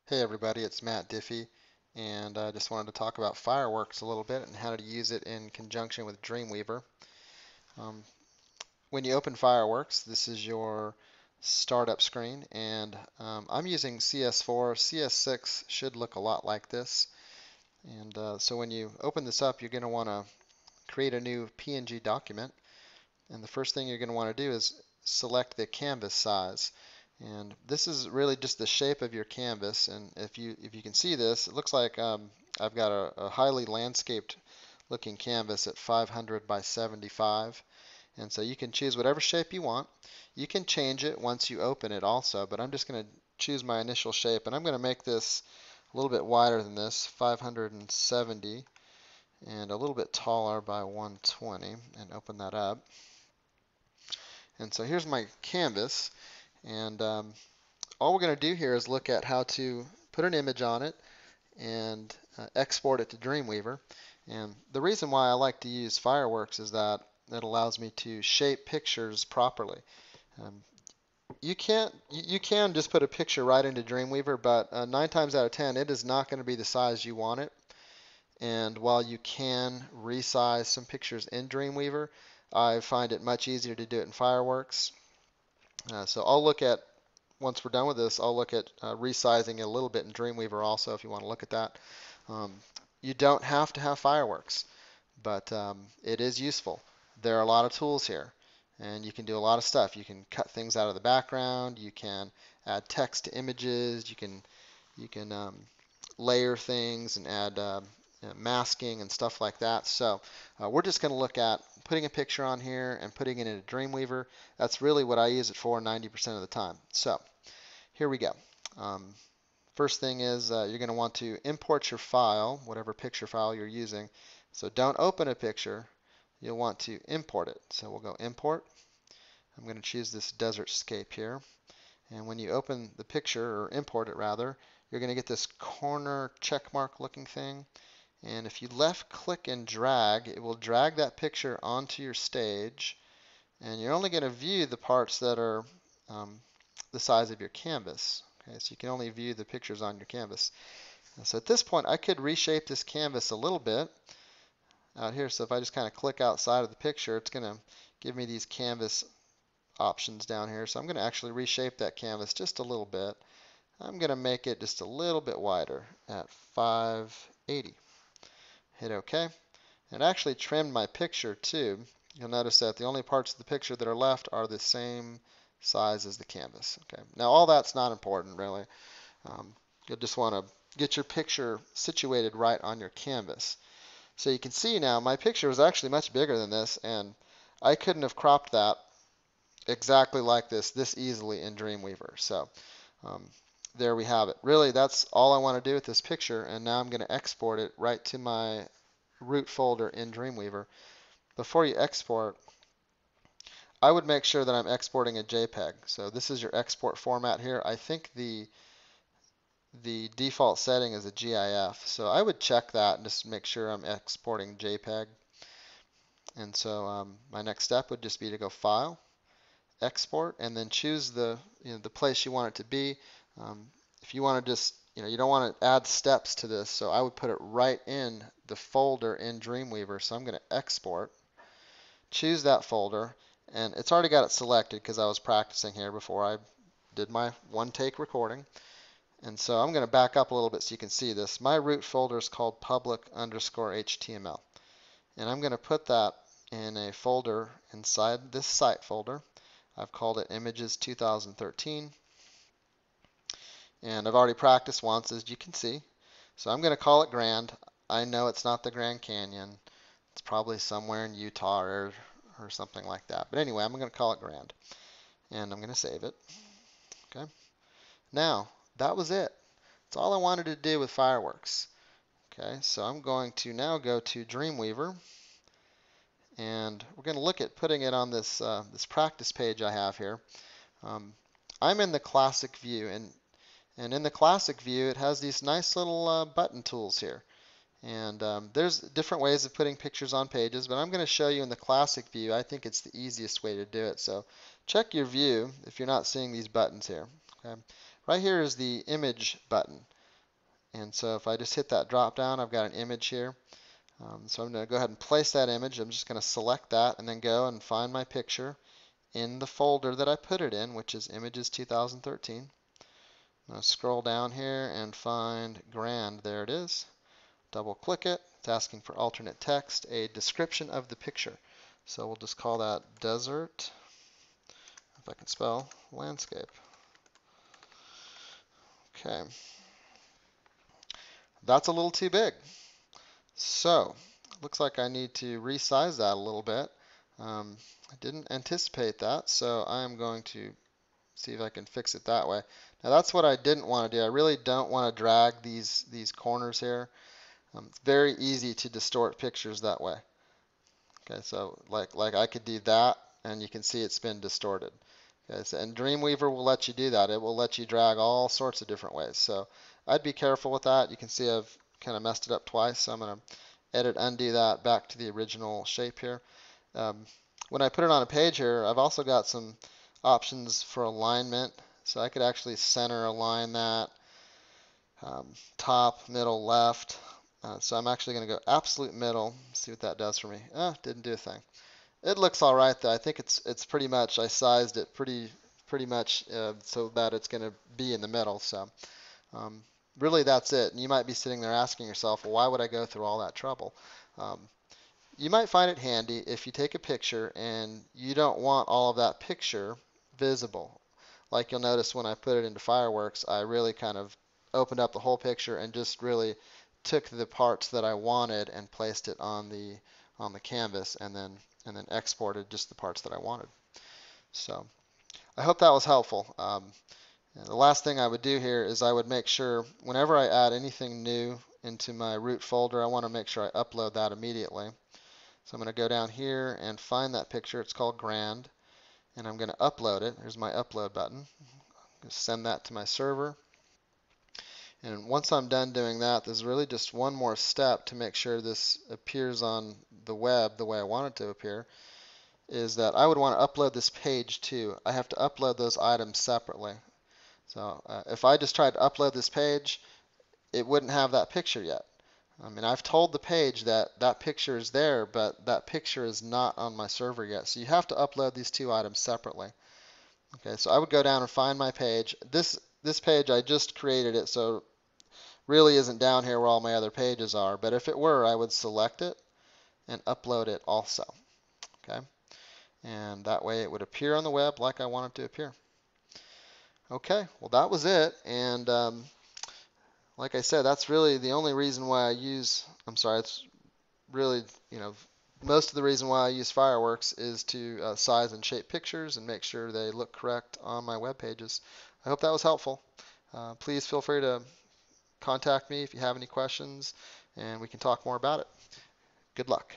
Hey everybody, it's Matt Diffie, and I just wanted to talk about fireworks a little bit and how to use it in conjunction with Dreamweaver. Um, when you open fireworks, this is your startup screen, and I'm using CS4. CS6 should look a lot like this. And so when you open this up, you're going to want to create a new PNG document. And the first thing you're going to want to do is select the canvas size. And this is really just the shape of your canvas. And if you can see this, it looks like I've got a highly landscaped looking canvas at 500 by 75. And so you can choose whatever shape you want. You can change it once you open it also, but I'm just going to choose my initial shape. And I'm going to make this a little bit wider than this, 570, and a little bit taller by 120, and open that up. And so here's my canvas, and all we're going to do here is look at how to put an image on it and export it to Dreamweaver. And the reason why I like to use Fireworks is that it allows me to shape pictures properly. Um, you can just put a picture right into Dreamweaver, but 9 times out of 10 it is not going to be the size you want it. And while you can resize some pictures in Dreamweaver, I find it much easier to do it in Fireworks. So I'll look at, once we're done with this, I'll look at resizing it a little bit in Dreamweaver also if you want to look at that. Um, you don't have to have fireworks, but it is useful. There are a lot of tools here, and you can do a lot of stuff. You can cut things out of the background. You can add text to images. You can layer things and add masking and stuff like that. So we're just going to look at putting a picture on here and putting it in a Dreamweaver. That's really what I use it for 90% of the time. So here we go. Um, First thing is you're going to want to import your file, whatever picture file you're using. So don't open a picture. You'll want to import it. So we'll go import. I'm going to choose this desert scape here. And when you open the picture, or import it rather, you're going to get this corner check mark looking thing. And if you left click and drag, it will drag that picture onto your stage. And you're only going to view the parts that are the size of your canvas. Okay, so you can only view the pictures on your canvas. And so at this point, I could reshape this canvas a little bit out here. So if I just kind of click outside of the picture, it's going to give me these canvas options down here. So I'm going to actually reshape that canvas just a little bit. I'm going to make it just a little bit wider at 580. Hit OK. It actually trimmed my picture too. You'll notice that the only parts of the picture that are left are the same size as the canvas. Okay. Now all that's not important really. You'll just want to get your picture situated right on your canvas. So you can see now my picture is actually much bigger than this, and I couldn't have cropped that exactly like this easily in Dreamweaver. So um, there we have it. Really, that's all I want to do with this picture, and now I'm going to export it right to my root folder in Dreamweaver. Before you export, I would make sure that I'm exporting a JPEG. So this is your export format here. I think the default setting is a GIF. So I would check that and just make sure I'm exporting JPEG. And so my next step would just be to go File, Export, and then choose the the place you want it to be. If you want to just you don't want to add steps to this, so I would put it right in the folder in Dreamweaver. So I'm going to export, choose that folder, and it's already got it selected because I was practicing here before I did my one-take recording. And so I'm going to back up a little bit so you can see this. My root folder is called public_HTML. And I'm going to put that in a folder inside this site folder. I've called it Images 2013. And I've already practiced once, as you can see. So I'm going to call it Grand. I know it's not the Grand Canyon. It's probably somewhere in Utah or something like that. But anyway, I'm going to call it Grand. And I'm going to save it. Okay. Now, that was it. That's all I wanted to do with fireworks. Okay, so I'm going to now go to Dreamweaver, and we're going to look at putting it on this this practice page I have here. I'm in the classic view, and in the classic view, it has these nice little button tools here. And there's different ways of putting pictures on pages, but I'm going to show you in the classic view. I think it's the easiest way to do it. So check your view if you're not seeing these buttons here. Okay. Right here is the image button. And so if I just hit that drop down, I've got an image here. So I'm going to go ahead and place that image. I'm just going to select that and then go and find my picture in the folder that I put it in, which is Images 2013. I'm going to scroll down here and find Grand. There it is. Double click it. It's asking for alternate text, a description of the picture. So we'll just call that desert, if I can spell, landscape. Okay. That's a little too big. So, looks like I need to resize that a little bit. I didn't anticipate that, so I'm going to see if I can fix it that way. Now that's what I didn't want to do. I really don't want to drag these corners here. It's very easy to distort pictures that way. Okay, so like I could do that, and you can see it's been distorted. Okay, so, and Dreamweaver will let you do that. It will let you drag all sorts of different ways. So I'd be careful with that. You can see I've kind of messed it up twice, so I'm going to edit, undo that back to the original shape here. When I put it on a page here, I've also got some options for alignment. So I could actually center align that, top, middle, left. So I'm actually going to go absolute middle, see what that does for me. Didn't do a thing. It looks all right though. I think it's pretty much, I sized it pretty much so that it's going to be in the middle. So um, really that's it. And you might be sitting there asking yourself, well, why would I go through all that trouble? Um, you might find it handy if you take a picture and you don't want all of that picture visible. Like you'll notice when I put it into Fireworks, I really kind of opened up the whole picture and just really took the parts that I wanted and placed it on the canvas, and then exported just the parts that I wanted. So I hope that was helpful. The last thing I would do here is I would make sure whenever I add anything new into my root folder, I want to make sure I upload that immediately. So I'm going to go down here and find that picture. It's called Grand, and I'm going to upload it. There's my upload button. Just send that to my server. And once I'm done doing that, there's really just one more step to make sure this appears on the web the way I want it to appear, is that I would want to upload this page too. I have to upload those items separately. So if I just tried to upload this page, it wouldn't have that picture yet. I mean, I've told the page that that picture is there, but that picture is not on my server yet. So you have to upload these two items separately. Okay, so I would go down and find my page. This page, I just created it, so really isn't down here where all my other pages are. But if it were, I would select it and upload it also. Okay, and that way it would appear on the web like I want it to appear. Okay, well that was it, and like I said, that's really the only reason why I use, it's really, most of the reason why I use Fireworks is to size and shape pictures and make sure they look correct on my web pages. I hope that was helpful. Please feel free to contact me if you have any questions, and we can talk more about it. Good luck.